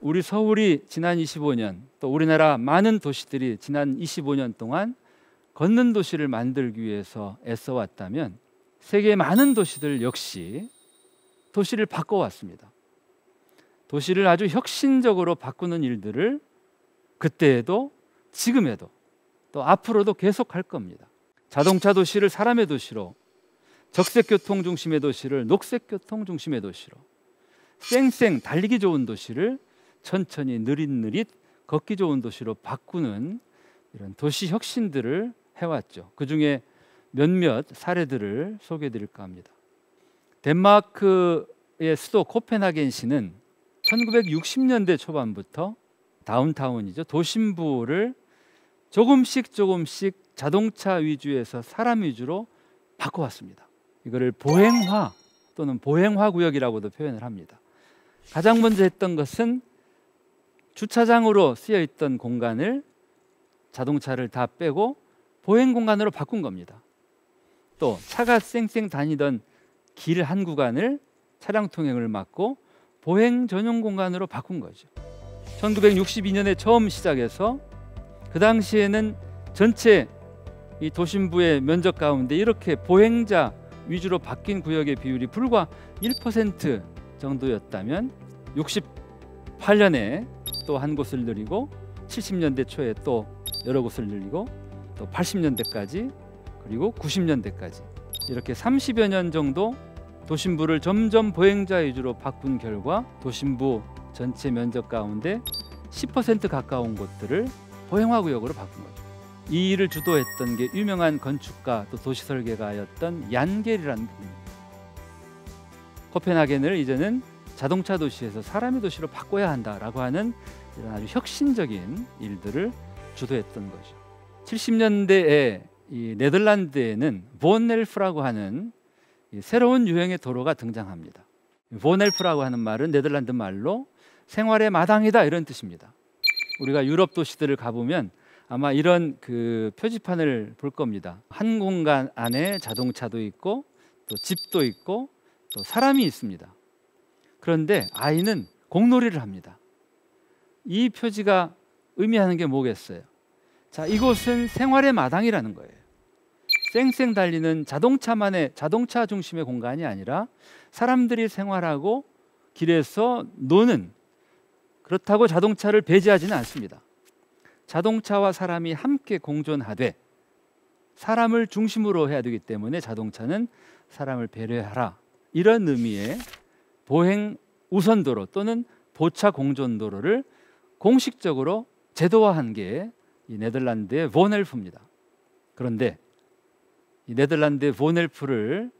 우리 서울이 지난 25년, 또 우리나라 많은 도시들이 지난 25년 동안 걷는 도시를 만들기 위해서 애써왔다면 세계의 많은 도시들 역시 도시를 바꿔왔습니다. 도시를 아주 혁신적으로 바꾸는 일들을 그때에도 지금에도 또 앞으로도 계속할 겁니다. 자동차 도시를 사람의 도시로, 적색교통 중심의 도시를 녹색교통 중심의 도시로, 쌩쌩 달리기 좋은 도시를 천천히 느릿느릿 걷기 좋은 도시로 바꾸는 이런 도시 혁신들을 해왔죠. 그 중에 몇몇 사례들을 소개해 드릴까 합니다. 덴마크의 수도 코펜하겐시는 1960년대 초반부터 다운타운이죠. 도심부를 조금씩 자동차 위주에서 사람 위주로 바꿔왔습니다. 이거를 보행화 또는 보행화 구역이라고도 표현을 합니다. 가장 먼저 했던 것은 주차장으로 쓰여 있던 공간을 자동차를 다 빼고 보행 공간으로 바꾼 겁니다. 또 차가 쌩쌩 다니던 길 한 구간을 차량 통행을 막고 보행 전용 공간으로 바꾼 거죠. 1962년에 처음 시작해서 그 당시에는 전체 이 도심부의 면적 가운데 이렇게 보행자 위주로 바뀐 구역의 비율이 불과 1% 정도였다면 68년에 또 한 곳을 늘리고 70년대 초에 또 여러 곳을 늘리고 또 80년대까지 그리고 90년대까지 이렇게 30여 년 정도 도심부를 점점 보행자 위주로 바꾼 결과 도심부 전체 면적 가운데 10% 가까운 곳들을 보행화 구역으로 바꾼 거죠. 이 일을 주도했던 게 유명한 건축가 또 도시설계가였던 얀겔이라는 분입니다. 코펜하겐을 이제는 자동차 도시에서 사람의 도시로 바꿔야 한다라고 하는 이런 아주 혁신적인 일들을 주도했던 거죠. 70년대에 이 네덜란드에는 보넬프라고 하는 새로운 유형의 도로가 등장합니다. 보넬프라고 하는 말은 네덜란드 말로 생활의 마당이다 이런 뜻입니다. 우리가 유럽 도시들을 가보면 아마 이런 그 표지판을 볼 겁니다. 한 공간 안에 자동차도 있고 또 집도 있고 또 사람이 있습니다. 그런데 아이는 공놀이를 합니다. 이 표지가 의미하는 게 뭐겠어요? 자, 이곳은 생활의 마당이라는 거예요. 쌩쌩 달리는 자동차 중심의 공간이 아니라 사람들이 생활하고 길에서 노는, 그렇다고 자동차를 배제하지는 않습니다. 자동차와 사람이 함께 공존하되 사람을 중심으로 해야 되기 때문에 자동차는 사람을 배려하라, 이런 의미의 보행 우선도로 또는 보차 공존도로를 공식적으로 제도화한 게 이 네덜란드의 보넬프입니다. 그런데 이 네덜란드의 보넬프를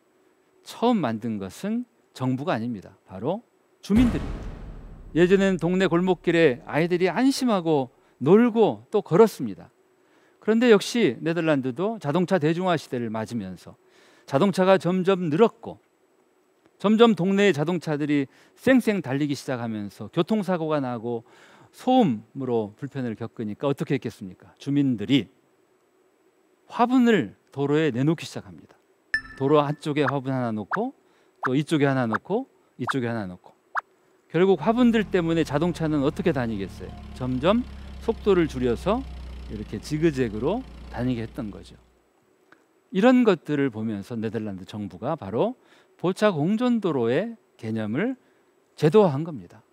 처음 만든 것은 정부가 아닙니다. 바로 주민들입니다. 예전에는 동네 골목길에 아이들이 안심하고 놀고 또 걸었습니다. 그런데 역시 네덜란드도 자동차 대중화 시대를 맞으면서 자동차가 점점 늘었고 점점 동네의 자동차들이 쌩쌩 달리기 시작하면서 교통사고가 나고 소음으로 불편을 겪으니까 어떻게 했겠습니까? 주민들이 화분을 도로에 내놓기 시작합니다. 도로 한쪽에 화분 하나 놓고 또 이쪽에 하나 놓고 이쪽에 하나 놓고 결국 화분들 때문에 자동차는 어떻게 다니겠어요? 점점 속도를 줄여서 이렇게 지그재그로 다니게 했던 거죠. 이런 것들을 보면서 네덜란드 정부가 바로 보차 공존도로의 개념을 제도화한 겁니다.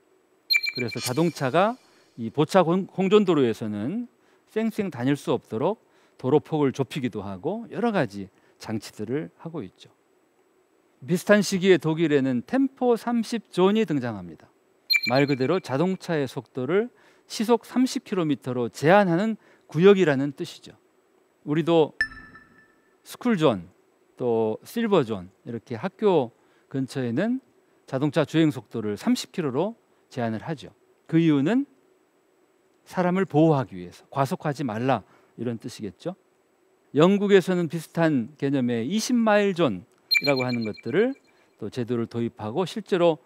그래서 자동차가 이 보차 공존도로에서는 쌩쌩 다닐 수 없도록 도로폭을 좁히기도 하고 여러 가지 장치들을 하고 있죠. 비슷한 시기에 독일에는 템포 30 존이 등장합니다. 말 그대로 자동차의 속도를 시속 30km로 제한하는 구역이라는 뜻이죠. 우리도 스쿨존 또 실버존 이렇게 학교 근처에는 자동차 주행 속도를 30km로 제한을 하죠. 그 이유는 사람을 보호하기 위해서, 과속하지 말라 이런 뜻이겠죠. 영국에서는 비슷한 개념의 20마일 존이라고 하는 것들을 또 제도를 도입하고 실제로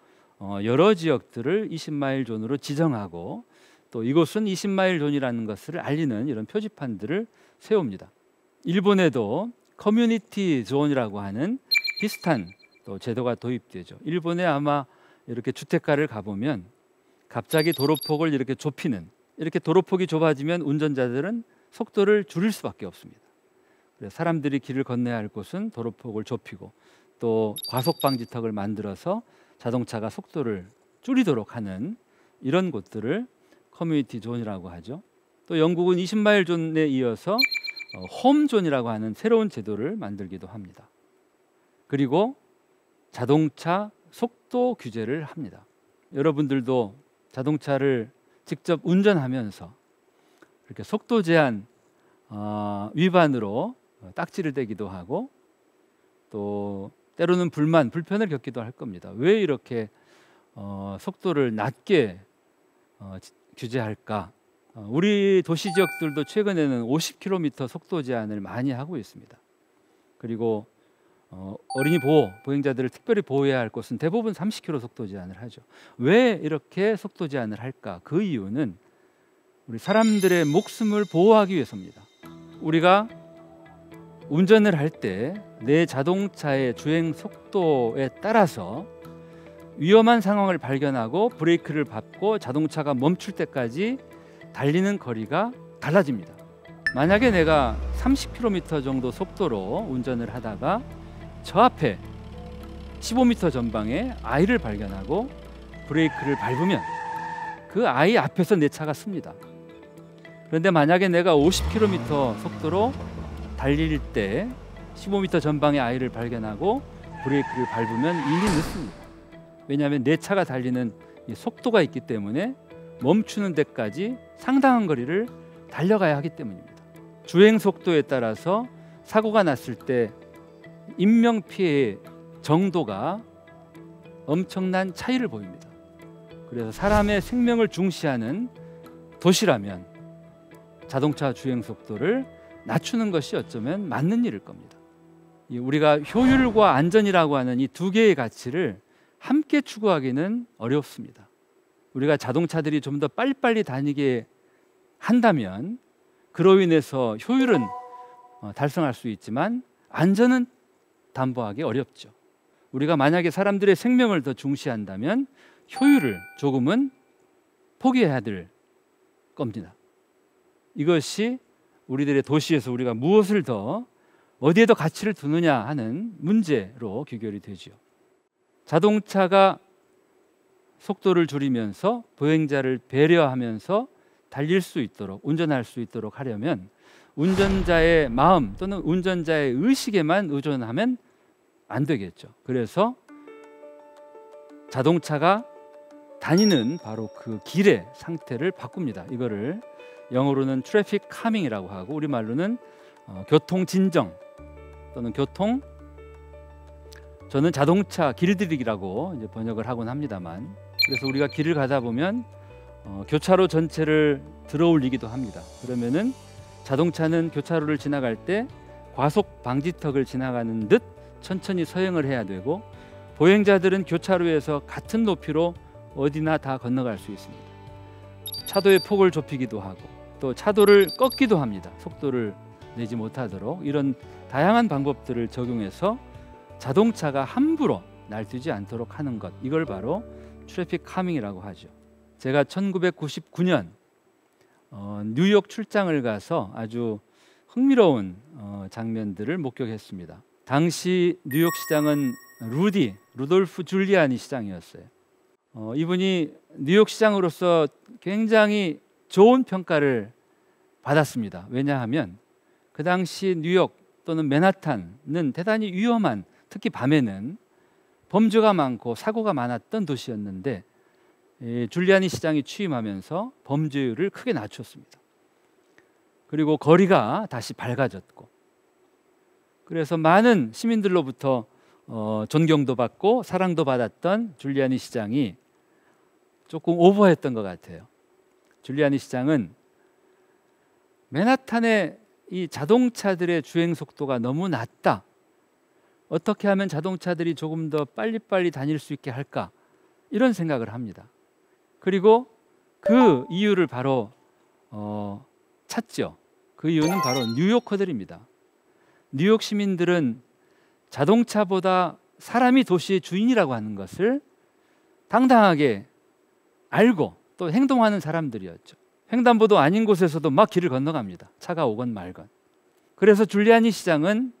여러 지역들을 20마일 존으로 지정하고 또 이곳은 20마일 존이라는 것을 알리는 이런 표지판들을 세웁니다. 일본에도 커뮤니티 존이라고 하는 비슷한 또 제도가 도입되죠. 일본에 아마 이렇게 주택가를 가보면 갑자기 도로폭을 이렇게 좁히는, 이렇게 도로폭이 좁아지면 운전자들은 속도를 줄일 수밖에 없습니다. 그래서 사람들이 길을 건너야 할 곳은 도로폭을 좁히고 또 과속 방지턱을 만들어서 자동차가 속도를 줄이도록 하는 이런 곳들을 커뮤니티 존이라고 하죠. 또 영국은 20마일 존에 이어서 홈 존이라고 하는 새로운 제도를 만들기도 합니다. 그리고 자동차 속도 규제를 합니다. 여러분들도 자동차를 직접 운전하면서 이렇게 속도 제한 위반으로 딱지를 떼기도 하고 또 때로는 불편을 겪기도 할 겁니다. 왜 이렇게 속도를 낮게 규제할까? 우리 도시 지역들도 최근에는 50km 속도 제한을 많이 하고 있습니다. 그리고 어린이 보호, 보행자들을 특별히 보호해야 할 곳은 대부분 30km 속도 제한을 하죠. 왜 이렇게 속도 제한을 할까? 그 이유는 우리 사람들의 목숨을 보호하기 위해서입니다. 우리가 운전을 할 때 내 자동차의 주행 속도에 따라서 위험한 상황을 발견하고 브레이크를 밟고 자동차가 멈출 때까지 달리는 거리가 달라집니다. 만약에 내가 30km 정도 속도로 운전을 하다가 저 앞에 15m 전방에 아이를 발견하고 브레이크를 밟으면 그 아이 앞에서 내 차가 씁니다. 그런데 만약에 내가 50km 속도로 달릴 때 15m 전방의 아이를 발견하고 브레이크를 밟으면 이미 늦습니다. 왜냐하면 내 차가 달리는 이 속도가 있기 때문에 멈추는 데까지 상당한 거리를 달려가야 하기 때문입니다. 주행 속도에 따라서 사고가 났을 때 인명피해의 정도가 엄청난 차이를 보입니다. 그래서 사람의 생명을 중시하는 도시라면 자동차 주행 속도를 낮추는 것이 어쩌면 맞는 일일 겁니다. 우리가 효율과 안전이라고 하는 이 두 개의 가치를 함께 추구하기는 어렵습니다. 우리가 자동차들이 좀 더 빨리빨리 다니게 한다면 그로 인해서 효율은 달성할 수 있지만 안전은 담보하기 어렵죠. 우리가 만약에 사람들의 생명을 더 중시한다면 효율을 조금은 포기해야 될 겁니다. 이것이 우리들의 도시에서 우리가 무엇을 더 어디에 더 가치를 두느냐 하는 문제로 귀결이 되죠. 자동차가 속도를 줄이면서 보행자를 배려하면서 달릴 수 있도록, 운전할 수 있도록 하려면 운전자의 마음 또는 운전자의 의식에만 의존하면 안 되겠죠. 그래서 자동차가 다니는 바로 그 길의 상태를 바꿉니다. 이거를 영어로는 트래픽 카밍이라고 하고 우리말로는 교통 진정 또는 저는 자동차 길들이기라고 이제 번역을 하곤 합니다만, 그래서 우리가 길을 가다 보면 교차로 전체를 들어올리기도 합니다. 그러면은 자동차는 교차로를 지나갈 때 과속 방지턱을 지나가는 듯 천천히 서행을 해야 되고 보행자들은 교차로에서 같은 높이로 어디나 다 건너갈 수 있습니다. 차도의 폭을 좁히기도 하고 또 차도를 꺾기도 합니다. 속도를 내지 못하도록 이런 다양한 방법들을 적용해서 자동차가 함부로 날뛰지 않도록 하는 것, 이걸 바로 트래픽 카밍이라고 하죠. 제가 1999년 뉴욕 출장을 가서 아주 흥미로운 장면들을 목격했습니다. 당시 뉴욕 시장은 루돌프 줄리아니 시장이었어요. 이분이 뉴욕 시장으로서 굉장히 좋은 평가를 받았습니다. 왜냐하면 그 당시 뉴욕 또는 맨하탄은 대단히 위험한, 특히 밤에는 범죄가 많고 사고가 많았던 도시였는데 줄리아니 시장이 취임하면서 범죄율을 크게 낮췄습니다. 그리고 거리가 다시 밝아졌고, 그래서 많은 시민들로부터 존경도 받고 사랑도 받았던 줄리아니 시장이 조금 오버했던 것 같아요. 줄리아니 시장은 맨하탄의 이 자동차들의 주행 속도가 너무 낮다, 어떻게 하면 자동차들이 조금 더 빨리빨리 다닐 수 있게 할까, 이런 생각을 합니다. 그리고 그 이유를 바로 찾죠. 그 이유는 바로 뉴요커들입니다. 뉴욕 시민들은 자동차보다 사람이 도시의 주인이라고 하는 것을 당당하게 알고 또 행동하는 사람들이었죠. 횡단보도 아닌 곳에서도 막 길을 건너갑니다. 차가 오건 말건. 그래서 줄리아니 시장은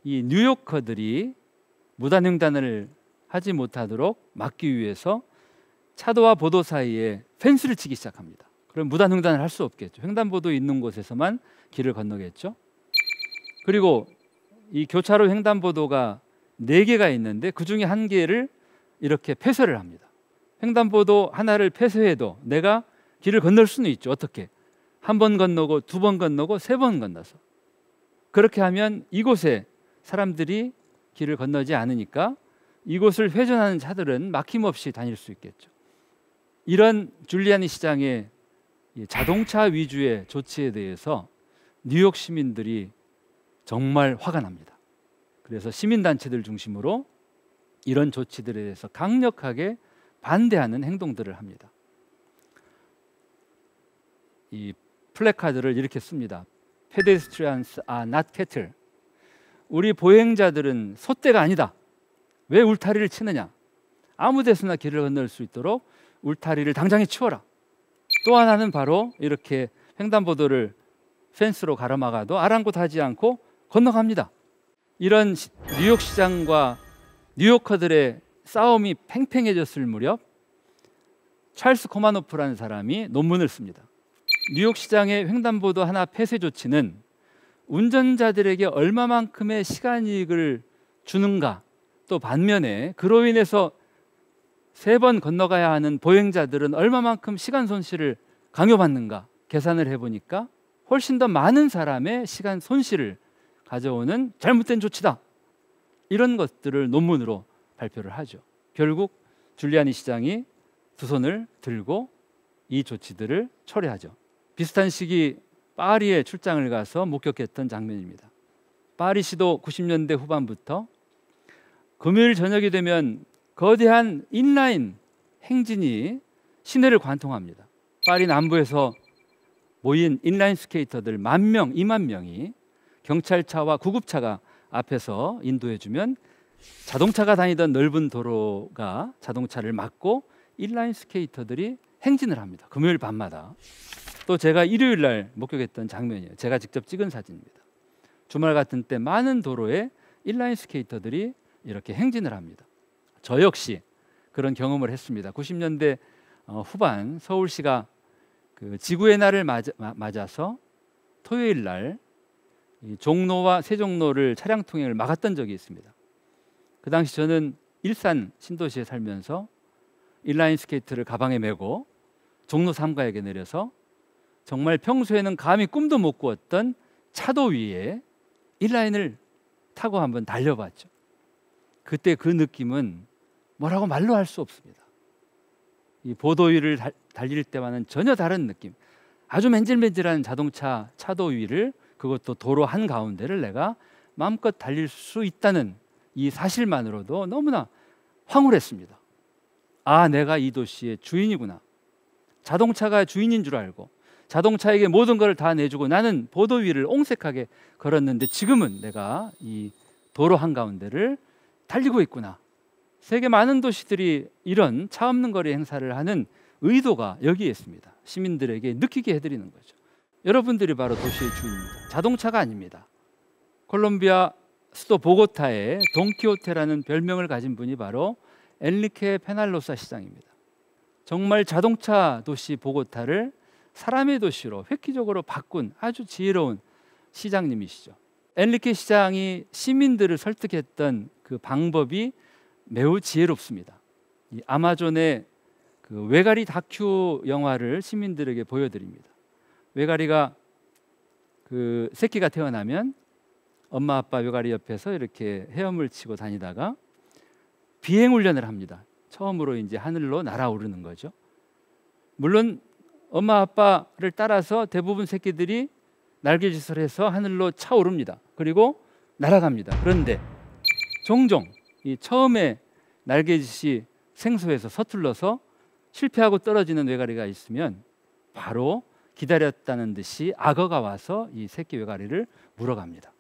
이 뉴요커들이 무단횡단을 하지 못하도록 막기 위해서 차도와 보도 사이에 펜스를 치기 시작합니다. 그럼 무단횡단을 할 수 없겠죠. 횡단보도 있는 곳에서만 길을 건너겠죠. 그리고 이 교차로 횡단보도가 4개가 있는데 그 중에 1개를 이렇게 폐쇄를 합니다. 횡단보도 하나를 폐쇄해도 내가 길을 건널 수는 있죠. 어떻게? 1번 건너고 2번 건너고 3번 건너서. 그렇게 하면 이곳에 사람들이 길을 건너지 않으니까 이곳을 회전하는 차들은 막힘없이 다닐 수 있겠죠. 이런 줄리아니 시장의 자동차 위주의 조치에 대해서 뉴욕 시민들이 정말 화가 납니다. 그래서 시민단체들 중심으로 이런 조치들에 대해서 강력하게 반대하는 행동들을 합니다. 이 플래카드를 이렇게 씁니다. Pedestrians are not cattle. 우리 보행자들은 소떼가 아니다. 왜 울타리를 치느냐? 아무 데서나 길을 건널 수 있도록 울타리를 당장에 치워라. 또 하나는 바로 이렇게 횡단보도를 펜스로 가로막아도 아랑곳하지 않고 건너갑니다. 이런 뉴욕 시장과 뉴요커들의 싸움이 팽팽해졌을 무렵 찰스 코마노프라는 사람이 논문을 씁니다. 뉴욕 시장의 횡단보도 하나 폐쇄 조치는 운전자들에게 얼마만큼의 시간 이익을 주는가, 또 반면에 그로 인해서 3번 건너가야 하는 보행자들은 얼마만큼 시간 손실을 강요받는가 계산을 해보니까 훨씬 더 많은 사람의 시간 손실을 가져오는 잘못된 조치다. 이런 것들을 논문으로 발표를 하죠. 결국 줄리아니 시장이 두 손을 들고 이 조치들을 철회하죠. 비슷한 시기 파리에 출장을 가서 목격했던 장면입니다. 파리시도 90년대 후반부터 금요일 저녁이 되면 거대한 인라인 행진이 시내를 관통합니다. 파리 남부에서 모인 인라인 스케이터들 10,000명, 20,000명이 경찰차와 구급차가 앞에서 인도해주면 자동차가 다니던 넓은 도로가 자동차를 막고 인라인 스케이터들이 행진을 합니다. 금요일 밤마다. 또 제가 일요일 날 목격했던 장면이에요. 제가 직접 찍은 사진입니다. 주말 같은 때 많은 도로에 인라인 스케이터들이 이렇게 행진을 합니다. 저 역시 그런 경험을 했습니다. 90년대 후반 서울시가 그 지구의 날을 맞아서 토요일 날 종로와 세종로를 차량 통행을 막았던 적이 있습니다. 그 당시 저는 일산 신도시에 살면서 인라인 스케이트를 가방에 메고 종로 3가역에 내려서 정말 평소에는 감히 꿈도 못 꾸었던 차도 위에 인라인을 타고 한번 달려봤죠. 그때 그 느낌은 뭐라고 말로 할 수 없습니다. 이 보도 위를 달릴 때와는 전혀 다른 느낌. 아주 맨질맨질한 자동차 차도 위를, 그것도 도로 한가운데를 내가 마음껏 달릴 수 있다는 이 사실만으로도 너무나 황홀했습니다. 아, 내가 이 도시의 주인이구나. 자동차가 주인인 줄 알고 자동차에게 모든 걸 다 내주고 나는 보도 위를 옹색하게 걸었는데 지금은 내가 이 도로 한가운데를 달리고 있구나. 세계 많은 도시들이 이런 차 없는 거리 행사를 하는 의도가 여기에 있습니다. 시민들에게 느끼게 해드리는 거죠. 여러분들이 바로 도시의 주인입니다. 자동차가 아닙니다. 콜롬비아 수도 보고타에 돈키호테라는 별명을 가진 분이 바로 엔리케 페날로사 시장입니다. 정말 자동차 도시 보고타를 사람의 도시로 획기적으로 바꾼 아주 지혜로운 시장님이시죠. 엔리케 시장이 시민들을 설득했던 그 방법이 매우 지혜롭습니다. 이 아마존의 그 외가리 다큐 영화를 시민들에게 보여드립니다. 외가리가 그 새끼가 태어나면 엄마 아빠 외가리 옆에서 이렇게 헤엄을 치고 다니다가 비행 훈련을 합니다. 처음으로 이제 하늘로 날아오르는 거죠. 물론 엄마 아빠를 따라서 대부분 새끼들이 날개짓을 해서 하늘로 차오릅니다. 그리고 날아갑니다. 그런데 종종 이 처음에 날개짓이 생소해서 서툴러서 실패하고 떨어지는 외가리가 있으면 바로 기다렸다는 듯이 악어가 와서 이 새끼 외가리를 물어갑니다.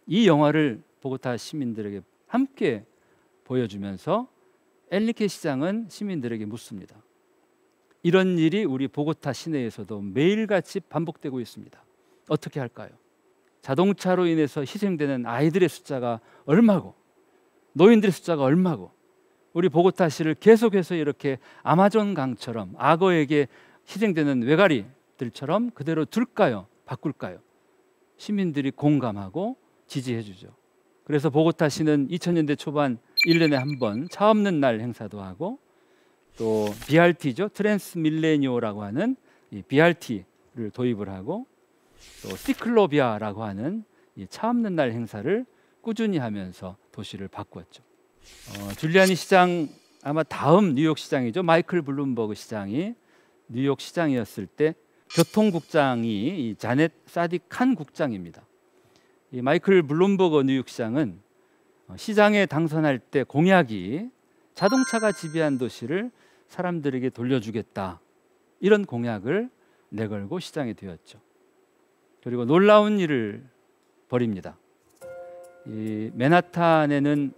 이 영화를 보고타 시민들에게 함께 보여주면서 엔리케 시장은 시민들에게 묻습니다. 이런 일이 우리 보고타 시내에서도 매일같이 반복되고 있습니다. 어떻게 할까요? 자동차로 인해서 희생되는 아이들의 숫자가 얼마고 노인들의 숫자가 얼마고 우리 보고타시를 계속해서 이렇게 아마존 강처럼 악어에게 희생되는 외가리들처럼 그대로 둘까요? 바꿀까요? 시민들이 공감하고 지지해 주죠. 그래서 보고타시는 2000년대 초반 1년에 한 번 차 없는 날 행사도 하고 또 BRT죠. 트랜스밀레니오라고 하는 이 BRT를 도입을 하고 또 시클로비아라고 하는 이 차 없는 날 행사를 꾸준히 하면서 도시를 바꾸었죠. 줄리아니 시장 아마 다음 뉴욕 시장이죠. 마이클 블룸버그 시장이 뉴욕 시장이었을 때 교통국장이 이 자넷 사딕 칸 국장입니다. 이 마이클 블룸버그 뉴욕 시장은 시장에 당선할 때 공약이 자동차가 지배한 도시를 사람들에게 돌려주겠다 이런 공약을 내걸고 시장이 되었죠. 그리고 놀라운 일을 벌입니다. 이 맨하탄에는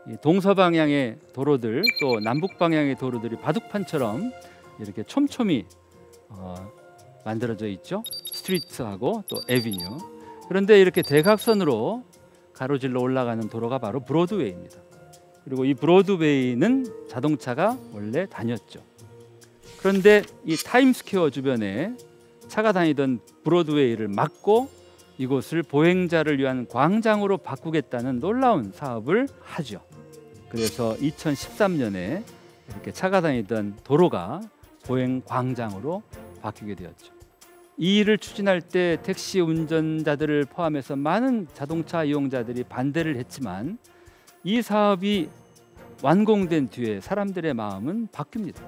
이 동서방향의 도로들 또 남북방향의 도로들이 바둑판처럼 이렇게 촘촘히 만들어져 있죠. 스트리트하고 또 애비뉴. 그런데 이렇게 대각선으로 가로질러 올라가는 도로가 바로 브로드웨이입니다. 그리고 이 브로드웨이는 자동차가 원래 다녔죠. 그런데 이 타임스퀘어 주변에 차가 다니던 브로드웨이를 막고 이곳을 보행자를 위한 광장으로 바꾸겠다는 놀라운 사업을 하죠. 그래서 2013년에 이렇게 차가 다니던 도로가 보행 광장으로 바뀌게 되었죠. 이 일을 추진할 때 택시 운전자들을 포함해서 많은 자동차 이용자들이 반대를 했지만 이 사업이 완공된 뒤에 사람들의 마음은 바뀝니다.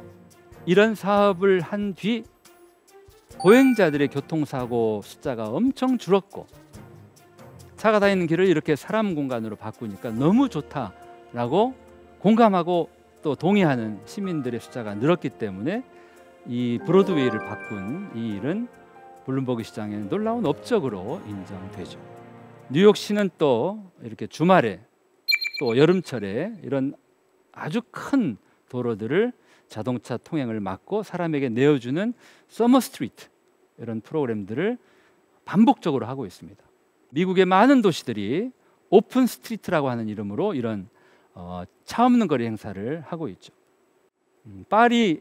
이런 사업을 한 뒤 보행자들의 교통사고 숫자가 엄청 줄었고 차가 다니는 길을 이렇게 사람 공간으로 바꾸니까 너무 좋다라고 공감하고 또 동의하는 시민들의 숫자가 늘었기 때문에 이 브로드웨이를 바꾼 이 일은 블룸버그 시장에는 놀라운 업적으로 인정되죠. 뉴욕시는 또 이렇게 주말에 또 여름철에 이런 아주 큰 도로들을 자동차 통행을 막고 사람에게 내어주는 서머 스트리트 이런 프로그램들을 반복적으로 하고 있습니다. 미국의 많은 도시들이 오픈 스트리트라고 하는 이름으로 이런 차 없는 거리 행사를 하고 있죠. 파리의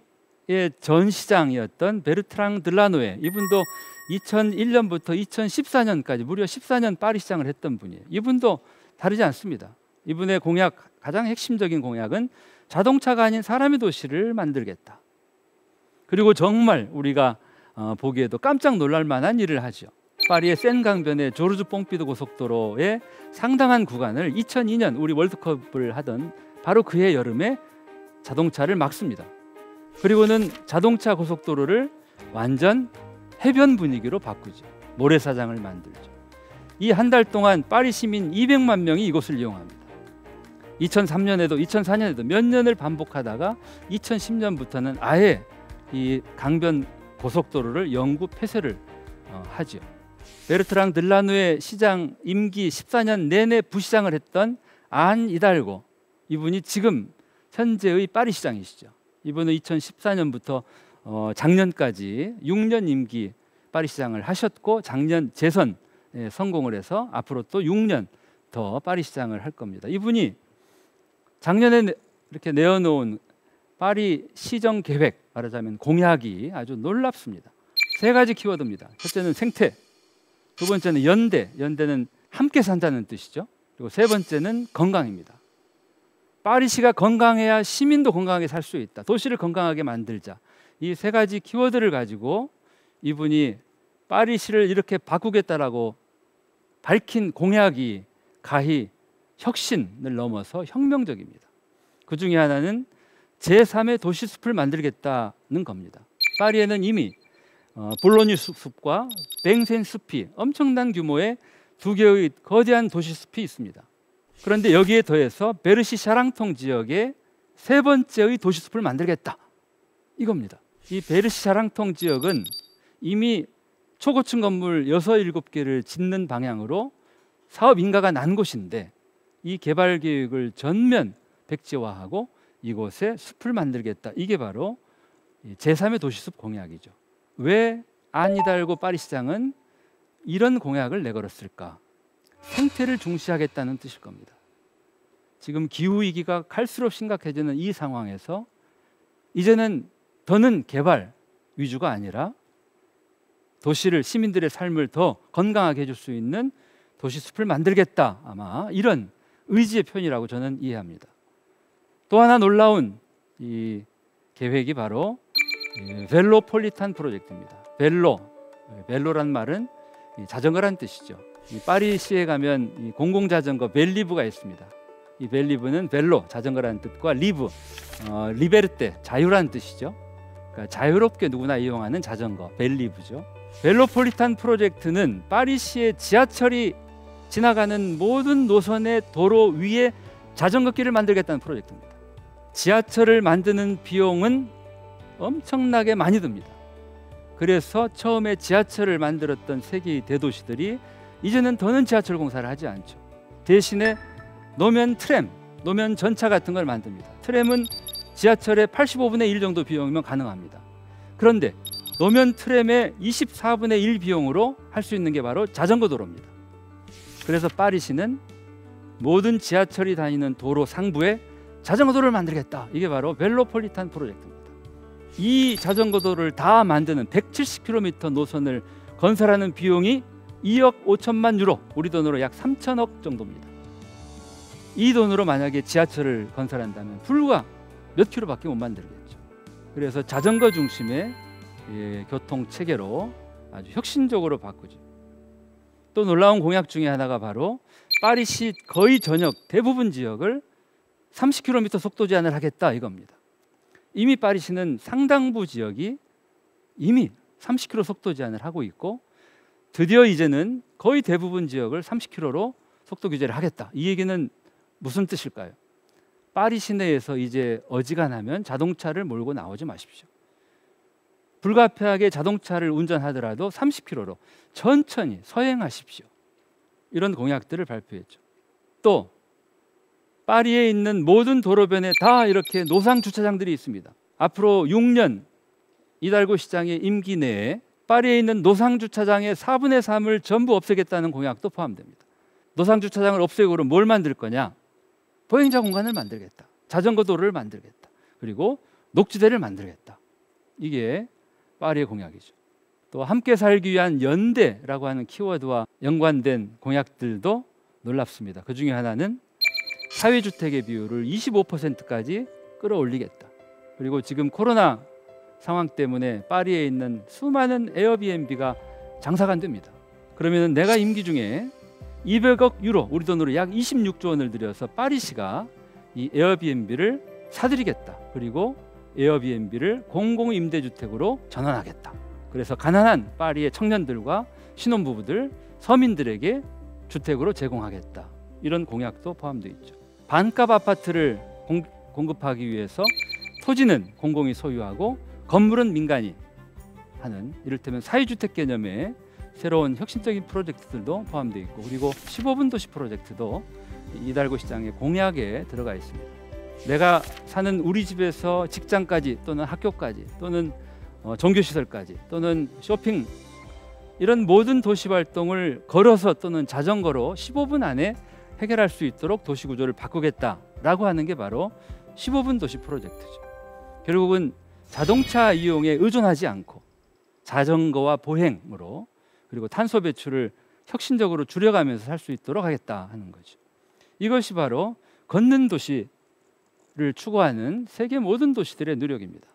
전 시장이었던 베르트랑 들라노에 이분도 2001년부터 2014년까지 무려 14년 파리 시장을 했던 분이에요. 이분도 다르지 않습니다. 이분의 공약 가장 핵심적인 공약은 자동차가 아닌 사람의 도시를 만들겠다. 그리고 정말 우리가 보기에도 깜짝 놀랄 만한 일을 하죠. 파리의 센강변의 조르주 뽕피드 고속도로의 상당한 구간을 2002년 우리 월드컵을 하던 바로 그해 여름에 자동차를 막습니다. 그리고는 자동차 고속도로를 완전 해변 분위기로 바꾸죠. 모래사장을 만들죠. 이 한 달 동안 파리 시민 200만 명이 이곳을 이용합니다. 2003년에도 2004년에도 몇 년을 반복하다가 2010년부터는 아예 이 강변 고속도로를 영구 폐쇄를 하죠. 베르트랑 들라누의 시장 임기 14년 내내 부시장을 했던 안 이달고 이분이 지금 현재의 파리 시장이시죠. 이분은 2014년부터 작년까지 6년 임기 파리 시장을 하셨고 작년 재선에 성공을 해서 앞으로 또 6년 더 파리 시장을 할 겁니다. 이분이 작년에 이렇게 내어놓은 파리 시정 계획 말하자면 공약이 아주 놀랍습니다. 세 가지 키워드입니다. 첫째는 생태, 두 번째는 연대, 연대는 함께 산다는 뜻이죠. 그리고 세 번째는 건강입니다. 파리시가 건강해야 시민도 건강하게 살 수 있다. 도시를 건강하게 만들자. 이 세 가지 키워드를 가지고 이분이 파리시를 이렇게 바꾸겠다라고 밝힌 공약이 가히 혁신을 넘어서 혁명적입니다. 그 중에 하나는 제3의 도시숲을 만들겠다는 겁니다. 파리에는 이미 볼로뉴 숲과 뱅센 숲이 엄청난 규모의 두 개의 거대한 도시숲이 있습니다. 그런데 여기에 더해서 베르시 샤랑통 지역에 세 번째의 도시숲을 만들겠다 이겁니다. 이 베르시 샤랑통 지역은 이미 초고층 건물 6, 7개를 짓는 방향으로 사업 인가가 난 곳인데 이 개발 계획을 전면 백지화하고 이곳에 숲을 만들겠다. 이게 바로 제3의 도시숲 공약이죠. 왜 안히달고 파리시장은 이런 공약을 내걸었을까? 생태를 중시하겠다는 뜻일 겁니다. 지금 기후위기가 갈수록 심각해지는 이 상황에서 이제는 더는 개발 위주가 아니라 도시를, 시민들의 삶을 더 건강하게 해줄 수 있는 도시숲을 만들겠다, 아마 이런 의지의 표현이라고 저는 이해합니다. 또 하나 놀라운 이 계획이 바로 벨로폴리탄 프로젝트입니다. 벨로란 말은 자전거란 뜻이죠. 파리시에 가면 이 공공자전거 벨리브가 있습니다. 이 벨리브는 벨로, 자전거라는 뜻과 리베르테, 자유라는 뜻이죠. 그러니까 자유롭게 누구나 이용하는 자전거, 벨리브죠. 벨로폴리탄 프로젝트는 파리시의 지하철이 지나가는 모든 노선의 도로 위에 자전거길을 만들겠다는 프로젝트입니다. 지하철을 만드는 비용은 엄청나게 많이 듭니다. 그래서 처음에 지하철을 만들었던 세계의 대도시들이 이제는 더는 지하철 공사를 하지 않죠. 대신에 노면 트램, 노면 전차 같은 걸 만듭니다. 트램은 지하철의 85분의 1 정도 비용이면 가능합니다. 그런데 노면 트램의 24분의 1 비용으로 할 수 있는 게 바로 자전거 도로입니다. 그래서 파리시는 모든 지하철이 다니는 도로 상부에 자전거 도로를 만들겠다. 이게 바로 벨로폴리탄 프로젝트입니다. 이 자전거 도로를 다 만드는 170km 노선을 건설하는 비용이 2억 5천만 유로, 우리 돈으로 약 3천억 정도입니다. 이 돈으로 만약에 지하철을 건설한다면 불과 몇 킬로밖에 못 만들겠죠. 그래서 자전거 중심의 교통 체계로 아주 혁신적으로 바꾸죠. 또 놀라운 공약 중에 하나가 바로 파리시 거의 전역 대부분 지역을 30km 속도 제한을 하겠다, 이겁니다. 이미 파리시는 상당부 지역이 이미 30km 속도 제한을 하고 있고, 드디어 이제는 거의 대부분 지역을 30km로 속도 규제를 하겠다. 이 얘기는 무슨 뜻일까요? 파리 시내에서 이제 어지간하면 자동차를 몰고 나오지 마십시오. 불가피하게 자동차를 운전하더라도 30km로 천천히 서행하십시오. 이런 공약들을 발표했죠. 또 파리에 있는 모든 도로변에 다 이렇게 노상 주차장들이 있습니다. 앞으로 6년 이달고 시장의 임기 내에 파리에 있는 노상 주차장의 4분의 3을 전부 없애겠다는 공약도 포함됩니다. 노상 주차장을 없애고 그럼 뭘 만들 거냐? 보행자 공간을 만들겠다. 자전거 도로를 만들겠다. 그리고 녹지대를 만들겠다. 이게 파리의 공약이죠. 또 함께 살기 위한 연대라고 하는 키워드와 연관된 공약들도 놀랍습니다. 그 중에 하나는 사회주택의 비율을 25%까지 끌어올리겠다. 그리고 지금 코로나 상황 때문에 파리에 있는 수많은 에어비앤비가 장사가 안 됩니다. 그러면 내가 임기 중에 200억 유로, 우리 돈으로 약 26조 원을 들여서 파리시가 이 에어비앤비를 사들이겠다. 그리고 에어비앤비를 공공임대주택으로 전환하겠다. 그래서 가난한 파리의 청년들과 신혼부부들, 서민들에게 주택으로 제공하겠다. 이런 공약도 포함되어 있죠. 반값 아파트를 공급하기 위해서 토지는 공공이 소유하고 건물은 민간이 하는 이를테면 사회주택 개념의 새로운 혁신적인 프로젝트들도 포함되어 있고, 그리고 15분 도시 프로젝트도 이달고 시장의 공약에 들어가 있습니다. 내가 사는 우리 집에서 직장까지 또는 학교까지 또는 종교시설까지 또는 쇼핑, 이런 모든 도시 활동을 걸어서 또는 자전거로 15분 안에 해결할 수 있도록 도시구조를 바꾸겠다라고 하는 게 바로 15분 도시 프로젝트죠. 결국은 자동차 이용에 의존하지 않고 자전거와 보행으로, 그리고 탄소 배출을 혁신적으로 줄여가면서 살 수 있도록 하겠다 하는 거죠. 이것이 바로 걷는 도시를 추구하는 세계 모든 도시들의 노력입니다.